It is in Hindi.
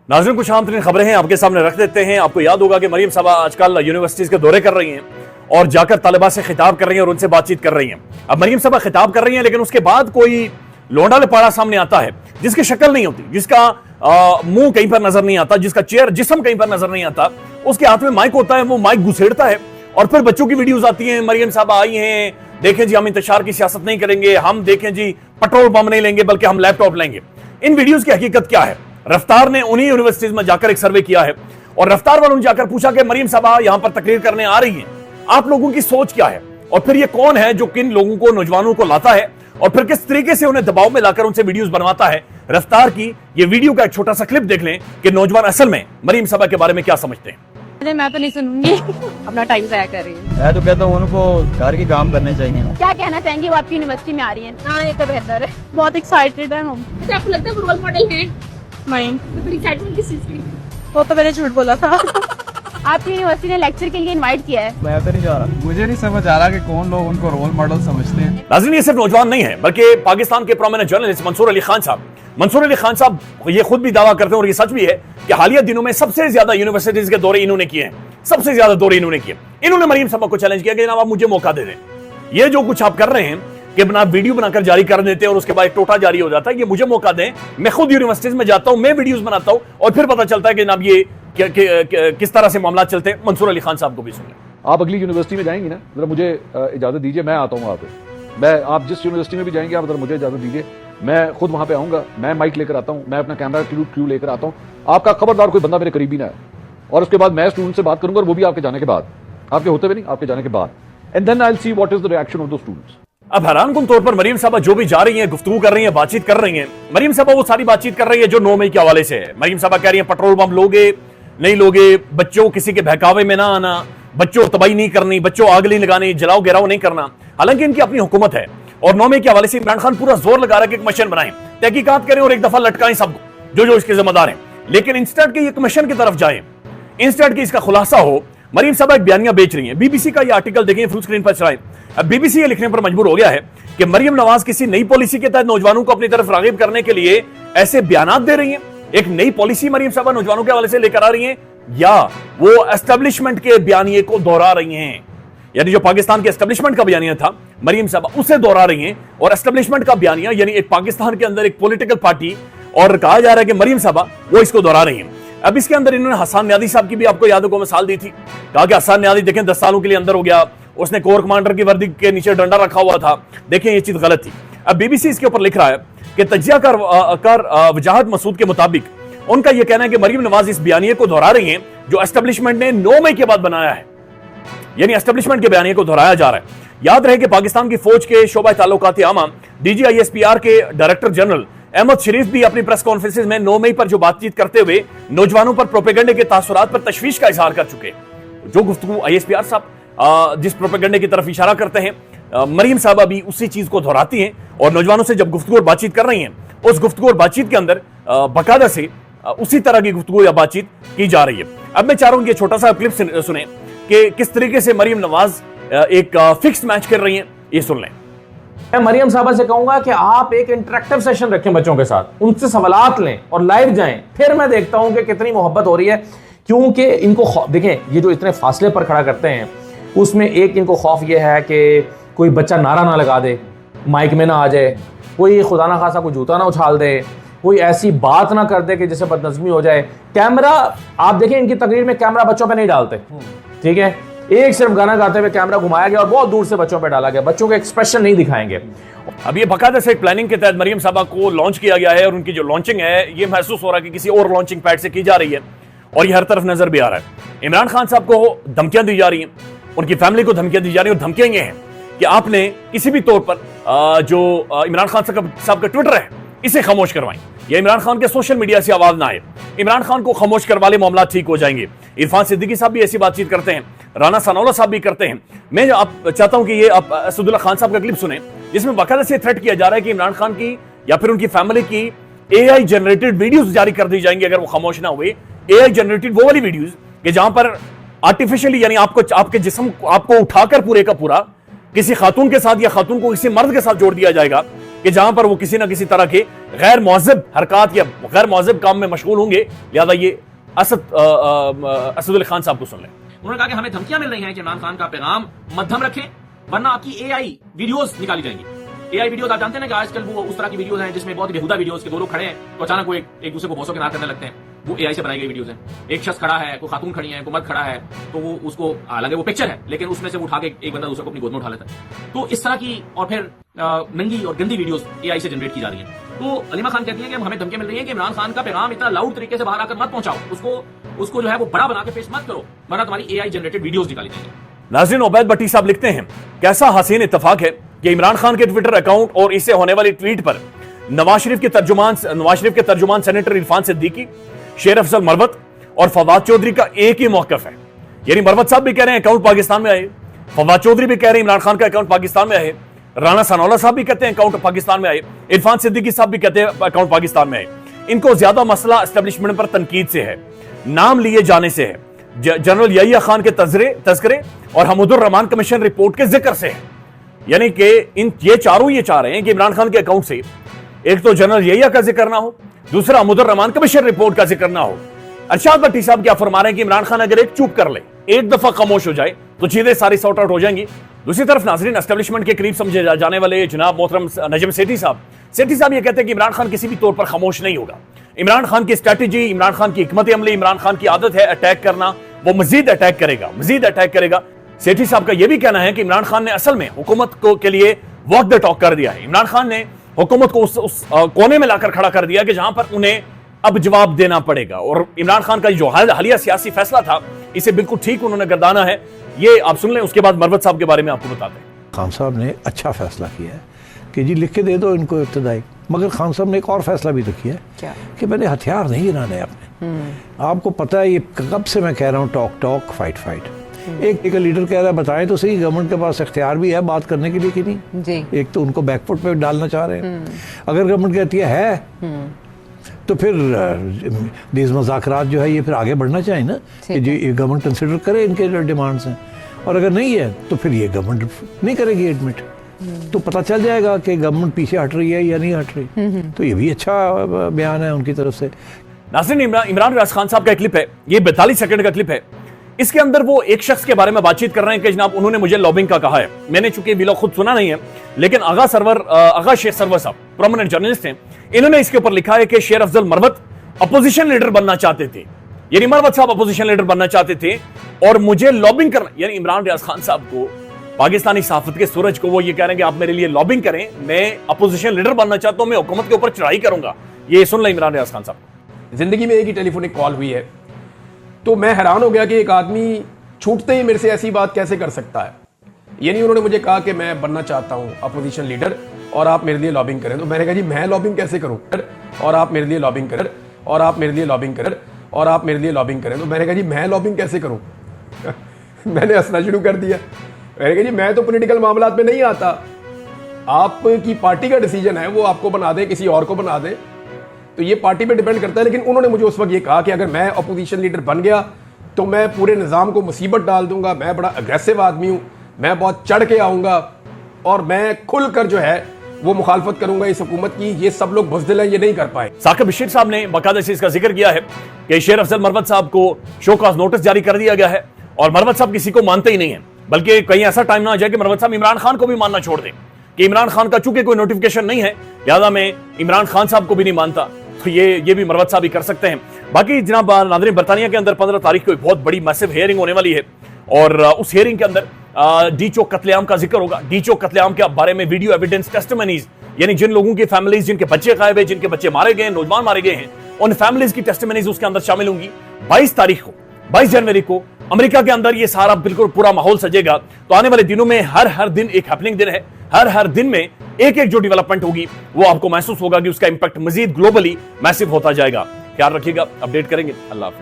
नाज़रीन, कुछ आम तरीन खबरें हैं आपके सामने रख देते हैं। आपको याद होगा कि मरियम साहबा आजकल यूनिवर्सिटीज के दौरे कर रही हैं और जाकर तालिबा से खिताब कर रही हैं और उनसे बातचीत कर रही हैं। अब मरियम साहबा खिताब कर रही हैं, लेकिन उसके बाद कोई लोंडा लपाड़ा सामने आता है जिसकी शक्ल नहीं होती, जिसका मुंह कहीं पर नजर नहीं आता, जिसका चेहर जिस्म कहीं पर नजर नहीं आता, उसके हाथ में माइक होता है, वो माइक घुसेड़ता है और फिर बच्चों की वीडियोस आती हैं। मरियम साहबा आई हैं, देखें जी हम इंतशार की सियासत नहीं करेंगे, हम देखें जी पेट्रोल बम नहीं लेंगे बल्कि हम लैपटॉप लेंगे। इन वीडियोस की हकीकत क्या है? रफ्तार ने उन्हीं यूनिवर्सिटीज में जाकर एक सर्वे किया है और रफ्तार वालों ने जाकर पूछा कि मरियम साहबा यहां पर तकरीर करने आ रही हैं, आप लोगों की सोच क्या है? और फिर ये कौन है जो किन लोगों को, नौजवानों को लाता है और फिर किस तरीके से उन्हें दबाव में लाकर उनसे वीडियोस बनवाता है। रफ्तार की ये वीडियो का एक छोटा सा क्लिप देख लें कि नौजवान असल में मरियम साहबा के बारे में क्या समझते हैं। मैं तो नहीं सुनूंगी, अपना टाइम ज़ाया कर रही हूँ। मैं तो कहता हूँ उनको घर के काम करने चाहिए। क्या कहना चाहेंगे, वो आपकी यूनिवर्सिटी में आ रही है? हाँ, ये तो बेहतर है, बहुत एक्साइटेड है हम। अच्छा, आपको लगता है वो रोल मॉडल है? नहीं, तो बड़ी एक्साइटमेंट किस चीज़ की? वो तो मैंने झूठ बोला था। आपकी यूनिवर्सिटी ने लेक्चर के लिए इनवाइट किया है। मैं तो नहीं जा रहा, मुझे नहीं समझ आ रहा कि कौन लोग उनको रोल मॉडल समझते हैं। नाज़रीन, ये सिर्फ नौजवान नहीं है बल्कि पाकिस्तान के प्रोमिनेंट जर्नलिस्ट मंसूर अली खान साहब ये खुद भी दावा करते हैं और ये सच भी है कि हालिया दिनों में सबसे ज्यादा यूनिवर्सिटीज के दौरे इन्होंने किए हैं, सबसे ज्यादा दौरे इन्होंने किए। इन्होंने मरियम साहबा को चैलेंज किया कि जनाब आप मुझे मौका दे दें। ये जो कुछ आप कर रहे हैं कि अपना वीडियो बनाकर जारी कर देते हैं और उसके बाद एक टोटा जारी हो जाता है, ये मुझे मौका दें, मैं खुद यूनिवर्सिटीज में जाता हूं, मैं वीडियोस बनाता हूं और फिर पता चलता है कि जनाब ये किस तरह से मामला चलते हैं। मंसूर अली खान साहब को भी सुन लें। आप अगली यूनिवर्सिटी में जाएंगी ना, जरा मुझे इजाजत दीजिए, मैं आता हूँ वहाँ पे। मैं आप जिस यूनिवर्सिटी में भी जाएंगे आप जरा मुझे इजाजत दीजिए, मैं खुद वहाँ पे आऊँगा, मैं माइक लेकर आता हूँ, मैं अपना कैमरा क्रू लेकर आता हूँ। आपका खबरदार कोई बंदा मेरे करीबी ना है और उसके बाद मैं स्टूडेंट से बात करूंगा और वो भी आपके जाने के बाद, आपके होते हुए नहीं, आपके जाने के बाद। And then I will see what is the reaction of the students. अब हैरानकुन तौर पर मरियम साहबा जो भी जा रही हैं, गुफ्तगू कर रही हैं, बातचीत कर रही हैं, मरियम साहबा वो सारी बातचीत कर रही है जो 9 मई के हवाले से है। मरियम साहबा कह रही हैं पेट्रोल बम लोगे नहीं लोगे, बच्चों किसी के बहकावे में ना आना, बच्चों तबाही नहीं करनी, बच्चों आग नहीं लगानी, जलाओ गिराओ नहीं करना। हालांकि इनकी अपनी हुकूमत है और 9 मई के हवाले से इमरान खान पूरा जोर लगा रहा है कि एक मिशन बनाएं, तहकीकात करें और एक दफा लटकाएं सबको जो इसके जिम्मेदार हैं। लेकिन इंस्टेड के एक मिशन की तरफ जाएं, इंस्टेड की इसका खुलासा हो। मरियम साहबा एक बयानिया बेच रही हैं। बीबीसी का ये आर्टिकल देखें, फुल स्क्रीन पर चलाएं। अब बीबीसी ये लिखने पर मजबूर हो गया है कि मरियम नवाज किसी नई पॉलिसी के तहत नौजवानों को अपनी तरफ रागिब करने के लिए ऐसे बयानात दे रही हैं। एक नई पॉलिसी मरियम साहबा नौजवानों के हवाले से लेकर आ रही हैं या वो एस्टेब्लिशमेंट के बयानिए को दोहरा रही हैं? यानी जो पाकिस्तान के एस्टेब्लिशमेंट का बयानिया था मरियम साहबा उसे दोहरा रही हैं और एस्टेब्लिशमेंट का बयानिया यानी एक पाकिस्तान के अंदर एक पॉलिटिकल पार्टी और कहा जा रहा है कि मरियम साहबा वो इसको दोहरा रही हैं। अब इसके अंदर इन्होंने हसन न्यादी साहब की भी आपको यादों को मिसाल दी थी, कहा कि हसन न्यादी देखें 10 सालों के लिए अंदर हो गया, उसने कोर कमांडर की वर्दी के नीचे डंडा रखा हुआ था, देखें ये चीज गलत थी। अब बीबीसी इसके ऊपर लिख रहा है कि तजिया कर वजाहत मसूद के मुताबिक उनका यह कहना है कि मरियम नवाज इस बयानिए को दोहरा रही हैं जो एस्टेब्लिशमेंट ने 9 मई के बाद बनाया है, यानी एस्टेब्लिशमेंट के बयानिए को दोहराया जा रहा है। याद रहे कि पाकिस्तान की फौज के शोबा ताल्लुकात आमा DGISPR के डायरेक्टर जनरल अहमद शरीफ भी अपनी प्रेस कॉन्फ्रेंस में 9 मई पर जो बातचीत करते हुए नौजवानों पर प्रोपेगेंडे के तासुरात पर तशवीश का इजहार कर चुके। जो गुफ्तगू ISPR साहब जिस प्रोपेगेंडे की तरफ इशारा करते हैं, मरियम साहबा भी उसी चीज को दोहराती हैं और नौजवानों से जब गुफ्तगू और बातचीत कर रही हैं उस गुफ्तगू और बातचीत के अंदर बाकायदा से उसी तरह की गुफ्तगू या बातचीत की जा रही है। अब मैं चाह रहा हूं कि छोटा सा क्लिप सुने कि किस तरीके से मरियम नवाज एक फिक्स्ड मैच कर रही हैं, ये सुन लें। मैं मरियम साहबा से कहूंगा कि आप एक इंटरेक्टिव सेशन रखें बच्चों के साथ, उनसे सवालात लें और लाइव जाएं, फिर मैं देखता हूं कि कितनी मोहब्बत हो रही है। क्योंकि इनको देखें, ये जो इतने फासले पर खड़ा करते हैं उसमें एक इनको खौफ ये है कि कोई बच्चा नारा ना लगा दे, माइक में ना आ जाए, कोई खुदा ना खासा कोई जूता ना उछाल दे, कोई ऐसी बात ना कर दे कि जिससे बदनज़मी हो जाए। कैमरा आप देखें, इनकी तकरीर में कैमरा बच्चों पे नहीं डालते, ठीक है, एक सिर्फ गाना गाते हुए कैमरा घुमाया गया और बहुत दूर से बच्चों पे डाला गया, बच्चों के एक्सप्रेशन नहीं दिखाएंगे। अब ये बाकायदा से एक प्लानिंग के तहत मरियम साहबा को लॉन्च किया गया है और उनकी जो लॉन्चिंग है ये महसूस हो रहा है कि किसी और लॉन्चिंग पैड से की जा रही है और ये हर तरफ नजर भी आ रहा है। इमरान खान साहब को धमकियां दी जा रही हैं, उनकी फैमिली को धमकियां दी जा रही हैं और धमकियां ये हैं कि आपने किसी भी तौर पर जो इमरान खान साहब का ट्विटर है इसे खामोश करवाएं या इमरान खान के सोशल मीडिया से आवाज ना आए, इमरान खान को खामोश करवा ले, मामला ठीक हो जाएंगे। इरफान सिद्दीकी साहब भी ऐसी बातचीत करते हैं, राना सनाउल्लाह साहब भी करते हैं। मैं आप चाहता हूं कि ये आप असदुल्ला खान साहब का क्लिप सुने जिसमें बाकायदा से थ्रेट किया जा रहा है कि इमरान खान की या फिर उनकी फैमिली की AI जनरेटेड वीडियोस जारी कर दी जाएंगी अगर वो खामोश ना हुए। AI जनरेटेड वो वाली वीडियोस कि जहां पर आर्टिफिशियली यानी आपके जिस्म आपको उठाकर पूरे का पूरा किसी खातून के साथ या खातून को किसी मर्द के साथ जोड़ दिया जाएगा कि जहां पर वो किसी ना किसी तरह के गैर मौज़िब हरकत या गैर मौज़िब काम में मशगूल होंगे। लिहाजा ये असदुल खान साहब को सुन लें। उन्होंने कहा कि हमें धमकियां मिल रही हैं कि इमरान खान का पैगाम मध्यम रखें, वरना आपकी एआई वीडियोस निकाली जाएंगी। एआई वीडियोस आप जानते हैं ना कि आजकल वो उस तरह की वीडियोस हैं जिसमें बहुत बेहुदा वीडियोस के दो लोग खड़े हैं तो अचानक वो एक दूसरे को भौसों के नार करने लगते हैं। वो एआई से बनाई गई वीडियोस हैं। एक शख्स खड़ा है, कोई खातून खड़ी है, कोई मर्द खड़ा है, तो वो उसको हालांकि वो पिक्चर है लेकिन उसमें से उठा के एक बंदा दूसरे को अपनी गोद में उठा लेता है। तो इस तरह की और फिर नंगी और गंदी वीडियोस एआई से जनरेट की जा रही हैं। तो अलीमा खान कहती हैं कि हमें धमकी मिल रही है कि इमरान खान का पैगाम इतना लाउड तरीके से बाहर आकर मत पहुंचाओ, उसको जो है वो बड़ा बना के पेश मत करो, वरना तुम्हारी एआई जनरेटेड वीडियोस निकाली जाएंगी। नाज़रीन, उबैद भट्टी साहब लिखते हैं, कैसा हसीन इत्तेफाक है कि इमरान खान के ट्विटर अकाउंट और इससे होने वाली ट्वीट पर नवाज शरीफ के तर्जुमान सेनेटर इरफान सिद्दीकी, शेर अफजल मरवत और फवाद चौधरी का एक ही मौकफ है। यानी मरवत साहब भी कह रहे हैं अकाउंट पाकिस्तान में आए, फवाद चौधरी भी कह रहे हैं इमरान खान का अकाउंट पाकिस्तान में आए, राना सनौला साहब भी कहते हैं अकाउंट पाकिस्तान में आए, इरफान सिद्दीकी साहब भी कहते हैं अकाउंट पाकिस्तान में आए। इनको ज्यादा मसला एस्टेब्लिशमेंट पर तनकीद से है, नाम लिए जाने से है, जनरल यहिया खान के तज़किरे और हमदुर रहमान कमीशन रिपोर्ट के जिक्र से है। यानी कि ये चाह रहे हैं कि इमरान खान के अकाउंट से एक तो जनरल यहिया का जिक्र ना हो, दूसरा हमदुर रहमान कमीशन रिपोर्ट का जिक्र ना हो। अरशाद भट्टी साहब क्या फरमा रहे हैं कि इमरान खान अगर एक चुप कर ले, एक दफा खामोश हो जाए तो चीजें सारी सॉर्ट आउट हो जाएंगी। दूसरी तरफ नाजरीन, एस्टेब्लिशमेंट के करीब समझे जाने वाले जनाब मोहतरम नजम सेठी साहब ये कहते हैं कि इमरान खान किसी भी तौर पर खामोश नहीं होगा। इमरान खान की स्ट्रैटेजी, इमरान खान की हिकमत अमली, इमरान खान की आदत है अटैक करना, वो मजीद अटैक करेगा। सेठी साहब का यह भी कहना है कि इमरान खान ने असल में हुकूमत को के लिए वॉक द टॉक कर दिया है। इमरान खान ने हुकूमत को उस कोने में लाकर खड़ा कर दिया कि जहां पर उन्हें अब जवाब देना पड़ेगा। और इमरान खान का जो हालिया सियासी फैसला था, इसे बिल्कुल ठीक उन्होंने गर्दाना है। ये आप सुन लें, उसके बाद मरवत साहब के बारे में आपको बताते हैं। खान साहब ने अच्छा फैसला किया है कि जी लिख के दे दो इनको इब्तदाई, मगर खान साहब ने एक और फैसला भी तो किया है कि मैंने हथियार नहीं गिराने अपने। आपको पता है ये कब से मैं कह रहा हूँ, टॉक फाइट। एक लीडर कह रहा है बताएं तो सही, गवर्नमेंट के पास इख्तियार भी है बात करने के लिए कि नहीं जी। एक तो उनको बैकफुट पे डालना चाह रहे हैं। अगर गवर्नमेंट कहती है तो फिर these मुज़ाकरात जो है ये फिर आगे बढ़ना चाहिए ना, कि जी गवर्नमेंट कंसिडर करे इनके जो डिमांड्स हैं। और अगर नहीं है तो फिर ये गवर्नमेंट नहीं करेगी एडमिट, तो पता चल जाएगा कि गवर्नमेंट पीछे हट रही है या नहीं हट रही। तो ये भी अच्छा बयान है उनकी तरफ से। नाज़रीन, इमरान रियाज खान साहब का एक क्लिप है, ये 42 सेकंड का क्लिप है। इसके अंदर वो एक शख्स के बारे में बातचीत कर रहे हैं कि जनाब उन्होंने मुझे लॉबिंग का कहा है। मैंने चूंकि वीलॉग खुद सुना नहीं है, लेकिन आगा शेख सरवर साहब प्रोमिनेंट जर्नलिस्ट हैं, इन्होंने इसके ऊपर लिखा है कि शेर अफजल मरवत अपोजिशन लीडर बनना चाहते थे। यानी मरवत साहब अपोजिशन लीडर बनना चाहते थे और मुझे लॉबिंग करना, यानी इमरान रियाज खान साहब को, पाकिस्तानी सहाफत के सूरज को वो ये कह रहे हैं कि आप मेरे लिए लॉबिंग करें, मैं अपोजिशन लीडर बनना चाहता हूं, मैं हुकूमत के ऊपर चढ़ाई करूंगा। ये सुन लें इमरान रियाज खान साहब। जिंदगी में एक ही टेलीफोनिक कॉल हुई है, तो मैं हैरान हो गया कि एक आदमी छूटते ही मेरे से ऐसी बात कैसे कर सकता है। यानी उन्होंने मुझे कहा कि मैं बनना चाहता हूं अपोजिशन लीडर और आप मेरे लिए लॉबिंग करें। तो मैंने कहा जी मैं लॉबिंग कैसे करूं, और आप मेरे लिए लॉबिंग करें, और आप मेरे लिए लॉबिंग करें, और आप मेरे लिए लॉबिंग करें। तो मैंने कहा जी मैं लॉबिंग कैसे करूं मैंने हंसना शुरू कर दिया। मैंने कहा जी मैं तो पॉलिटिकल मामलात में नहीं आता, आपकी पार्टी का डिसीजन है, वो आपको बना दे किसी और को बना दे, तो ये पार्टी पे डिपेंड करता है। लेकिन उन्होंने मुझे उस वक्त ये कहा कि अगर मैं अपोजिशन लीडर बन गया तो मैं पूरे निज़ाम को मुसीबत डाल दूंगा, मैं बड़ा अग्रेसिव आदमी हूं, मैं बहुत चढ़ के आऊंगा और मैं खुलकर जो है वो मुखालफत करूंगा इस हुकूमत की, ये सब लोग बुज़दिल हैं, ये नहीं कर पाए। साकिब बशीर साहब ने बाकायदा से इसका जिक्र किया है कि शेर अफजल मरवत साहब को शो कॉज नोटिस जारी कर दिया गया है और मरवत साहब किसी को मानते ही नहीं है, बल्कि कहीं ऐसा टाइम ना आ जाए कि मरवत साहब इमरान खान को भी मानना छोड़ दें कि इमरान खान का चूंकि कोई नोटिफिकेशन नहीं है, लिहाजा मैं इमरान खान साहब को भी नहीं मानता। तो ये भी मरवत साहब ही कर सकते हैं। बाकी जनाब नाज़रीन, बरतानिया के अंदर 15 तारीख को एक बहुत बड़ी मैसिव हियरिंग होने वाली है और उस हियरिंग के अंदर डी चौक कत्लेआम का जिक्र होगा। डी चौक कत्लेआम के बारे में वीडियो एविडेंस टेस्टिमनीज, यानी जिन लोगों की फैमिलीज जिनके बच्चे गायब है, जिनके बच्चे मारे गए, नौजवान मारे गए हैं, उन फैमिलीज की टेस्टिमनीज उसके अंदर शामिल होंगी। 22 जनवरी को अमेरिका के अंदर ये सारा बिल्कुल पूरा माहौल सजेगा। तो आने वाले दिनों में हर दिन एक हैपनिंग दिन है, हर दिन में एक जो डेवलपमेंट होगी वो आपको महसूस होगा कि उसका इंपैक्ट मजीद ग्लोबली मैसिव होता जाएगा। ख्याल रखिएगा, अपडेट करेंगे। अल्लाह हाफिज़।